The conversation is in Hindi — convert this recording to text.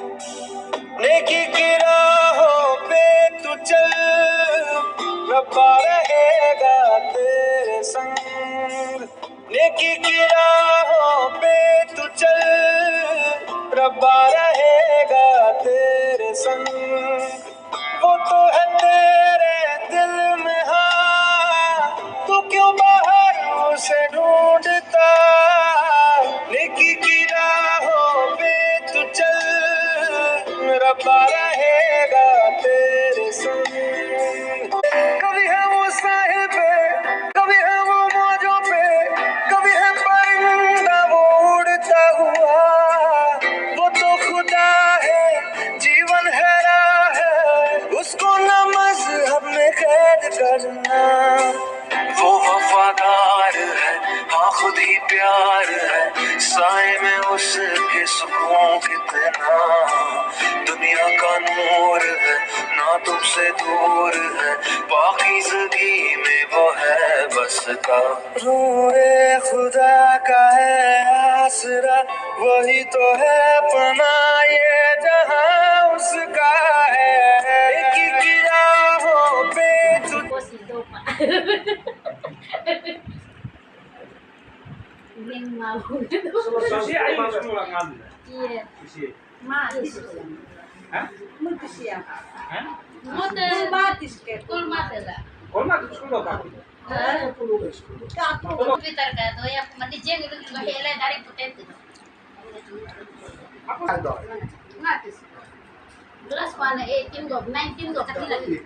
नेकी की राहों पे तू चल, रब्बा रहेगा तेरे संग। नेकी की राहों पे तू चल, रब्बा रहेगा तेरे संग। वो तो है तेरे दिल में, हाँ तू क्यों बाहर उसे ढूंढता। नेकी की राहों पे तू चल, रब्बा रहेगा तेरे संग। कभी है वो साहिल पे, कभी है वो मौजों पे, कभी है परिंदा वो उड़ता हुआ। वो तो खुदा है, जीवन है राह है, उसको न मजहब में कैद करना। वो वफादार है, हाँ खुद ही प्यार है, साए में उसके सुकून कितना। दुनिया का नूर है, ना तुमसे दूर है, पाकीज़गी में वो है बसता। रूहे खुदा का है आसरा, वही तो है पनाह ये जहां उसका है। एक की राहों पे तू Yang mau Susi ayo sekolah ngambil. iya Susi. matis Hah? matis ya Hah? motor matis ke kul matis lah Kau mah di sekolah Pak? Twitter ka to ya mandi jeng itu juga hele dari putet itu Apa itu? matis gelas mana 18 19 kecil lagi